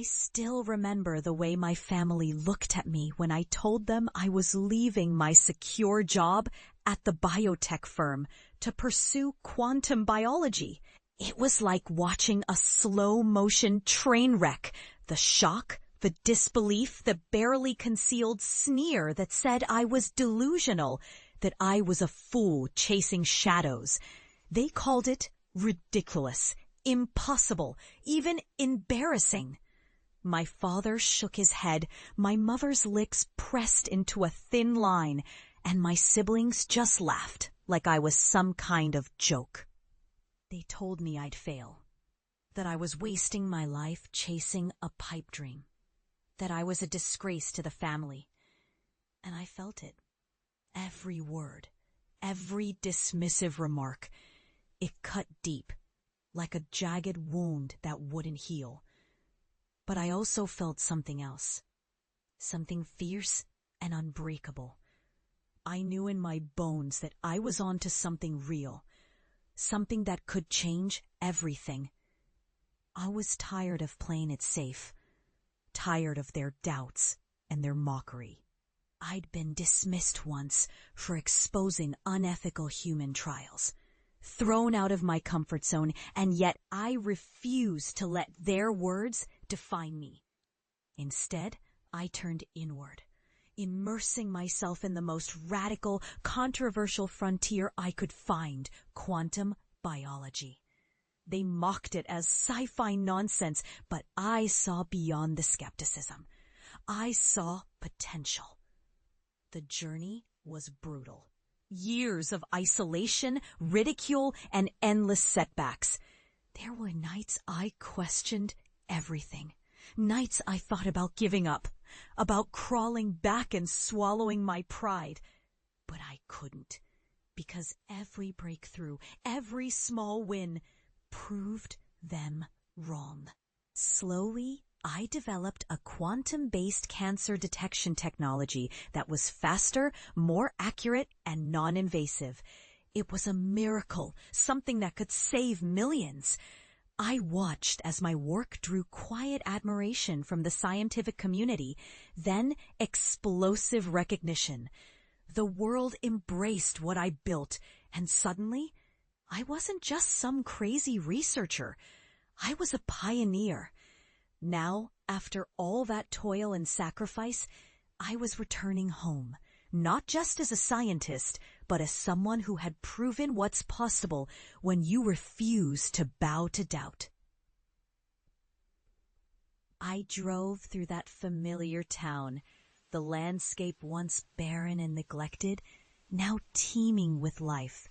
I still remember the way my family looked at me when I told them I was leaving my secure job at the biotech firm to pursue quantum biology. It was like watching a slow-motion train wreck. The shock, the disbelief, the barely concealed sneer that said I was delusional, that I was a fool chasing shadows. They called it ridiculous, impossible, even embarrassing. My father shook his head, my mother's lips pressed into a thin line, and my siblings just laughed like I was some kind of joke. They told me I'd fail, that I was wasting my life chasing a pipe dream, that I was a disgrace to the family. And I felt it. Every word, every dismissive remark. It cut deep, like a jagged wound that wouldn't heal. But I also felt something else, something fierce and unbreakable. I knew in my bones that I was onto something real, something that could change everything. I was tired of playing it safe, tired of their doubts and their mockery. I'd been dismissed once for exposing unethical human trials, thrown out of my comfort zone, and yet I refused to let their words define me. Instead, I turned inward, immersing myself in the most radical, controversial frontier I could find, quantum biology. They mocked it as sci-fi nonsense, but I saw beyond the skepticism. I saw potential. The journey was brutal. Years of isolation, ridicule, and endless setbacks. There were nights I questioned everything. Nights I thought about giving up, about crawling back and swallowing my pride. But I couldn't, because every breakthrough, every small win, proved them wrong. Slowly, I developed a quantum-based cancer detection technology that was faster, more accurate, and non-invasive. It was a miracle, something that could save millions. I watched as my work drew quiet admiration from the scientific community, then explosive recognition. The world embraced what I built, and suddenly, I wasn't just some crazy researcher. I was a pioneer. Now, after all that toil and sacrifice, I was returning home, not just as a scientist, but as someone who had proven what's possible when you refuse to bow to doubt. I drove through that familiar town, the landscape once barren and neglected, now teeming with life.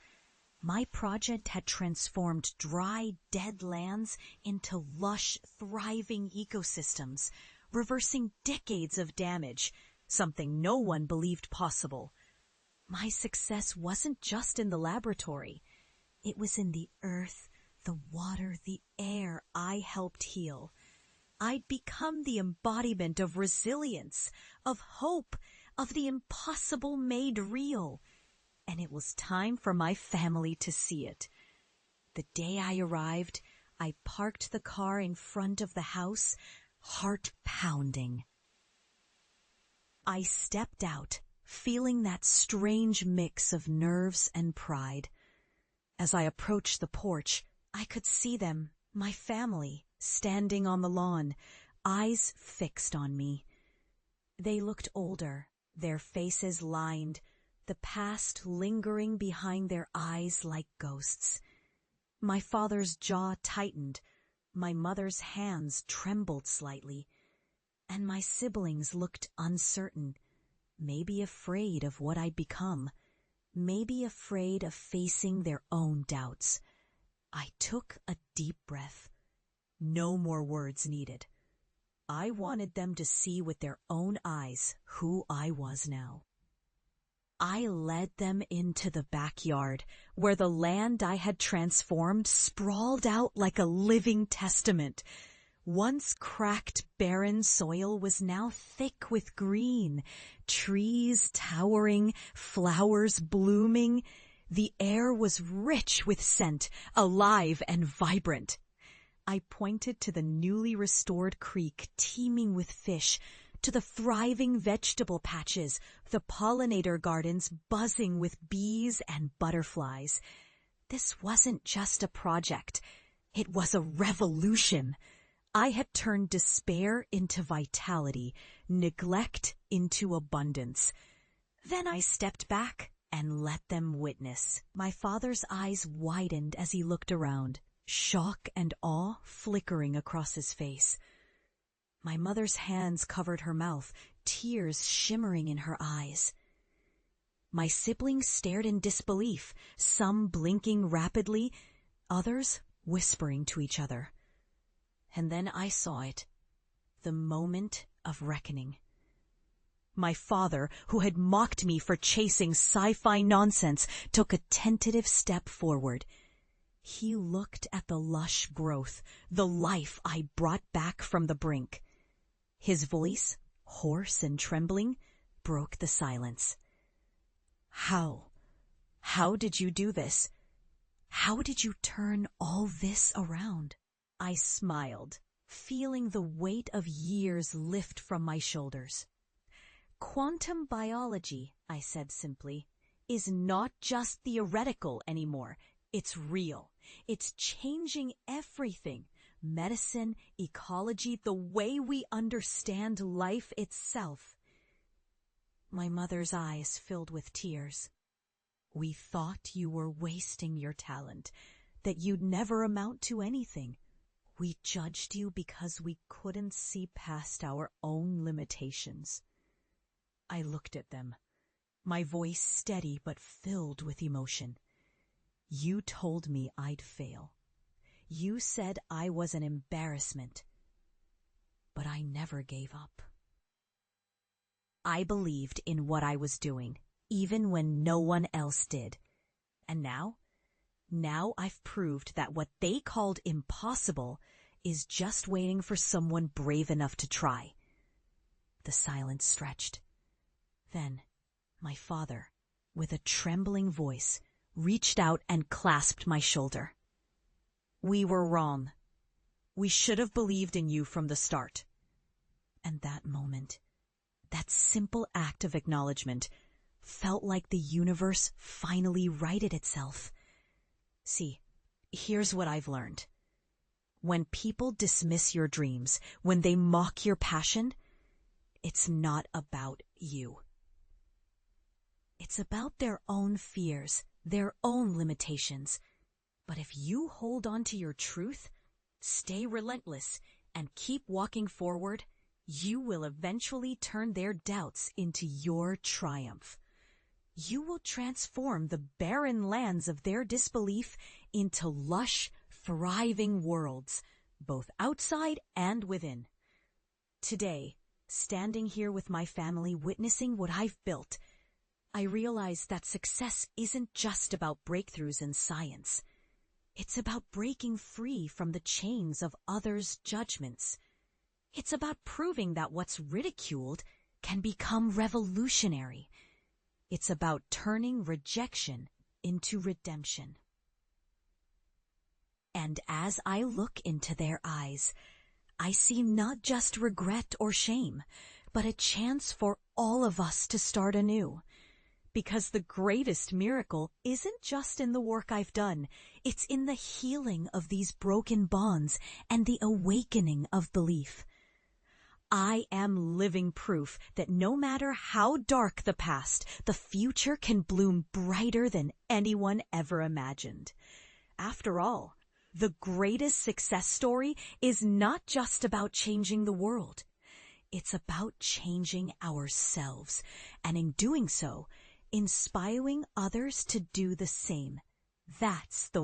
My project had transformed dry, dead lands into lush, thriving ecosystems, reversing decades of damage, something no one believed possible. My success wasn't just in the laboratory. It was in the earth, the water, the air I helped heal. I'd become the embodiment of resilience, of hope, of the impossible made real. And it was time for my family to see it. The day I arrived, I parked the car in front of the house, heart pounding. I stepped out, feeling that strange mix of nerves and pride. As I approached the porch, I could see them, my family, standing on the lawn, eyes fixed on me. They looked older, their faces lined, the past lingering behind their eyes like ghosts. My father's jaw tightened, my mother's hands trembled slightly, and my siblings looked uncertain, maybe afraid of what I'd become, maybe afraid of facing their own doubts. I took a deep breath. No more words needed. I wanted them to see with their own eyes who I was now. I led them into the backyard, where the land I had transformed sprawled out like a living testament. Once cracked, barren soil was now thick with green, trees towering, flowers blooming. The air was rich with scent, alive and vibrant. I pointed to the newly restored creek teeming with fish, to the thriving vegetable patches, the pollinator gardens buzzing with bees and butterflies. This wasn't just a project. It was a revolution. I had turned despair into vitality, neglect into abundance. Then I stepped back and let them witness. My father's eyes widened as he looked around, shock and awe flickering across his face. My mother's hands covered her mouth, tears shimmering in her eyes. My siblings stared in disbelief, some blinking rapidly, others whispering to each other. And then I saw it, the moment of reckoning. My father, who had mocked me for chasing sci-fi nonsense, took a tentative step forward. He looked at the lush growth, the life I brought back from the brink. His voice, hoarse and trembling, broke the silence. How did you do this? How did you turn all this around? I smiled, feeling the weight of years lift from my shoulders. Quantum biology, I said simply, is not just theoretical anymore. It's real. It's changing everything. Medicine, ecology, the way we understand life itself. My mother's eyes filled with tears. We thought you were wasting your talent, that you'd never amount to anything. We judged you because we couldn't see past our own limitations. I looked at them, my voice steady but filled with emotion. You told me I'd fail. You said I was an embarrassment. But I never gave up. I believed in what I was doing, even when no one else did. And now I've proved that what they called impossible is just waiting for someone brave enough to try. The silence stretched. Then my father, with a trembling voice, reached out and clasped my shoulder. We were wrong. We should have believed in you from the start. And that moment, that simple act of acknowledgement, felt like the universe finally righted itself. See, here's what I've learned. When people dismiss your dreams, when they mock your passion, it's not about you. It's about their own fears, their own limitations. But if you hold on to your truth, stay relentless, and keep walking forward, you will eventually turn their doubts into your triumph. You will transform the barren lands of their disbelief into lush, thriving worlds, both outside and within. Today, standing here with my family witnessing what I've built, I realize that success isn't just about breakthroughs in science. It's about breaking free from the chains of others' judgments. It's about proving that what's ridiculed can become revolutionary. It's about turning rejection into redemption. And as I look into their eyes, I see not just regret or shame, but a chance for all of us to start anew. Because the greatest miracle isn't just in the work I've done, it's in the healing of these broken bonds and the awakening of belief. I am living proof that no matter how dark the past, the future can bloom brighter than anyone ever imagined. After all, the greatest success story is not just about changing the world. It's about changing ourselves, and in doing so, inspiring others to do the same. That's the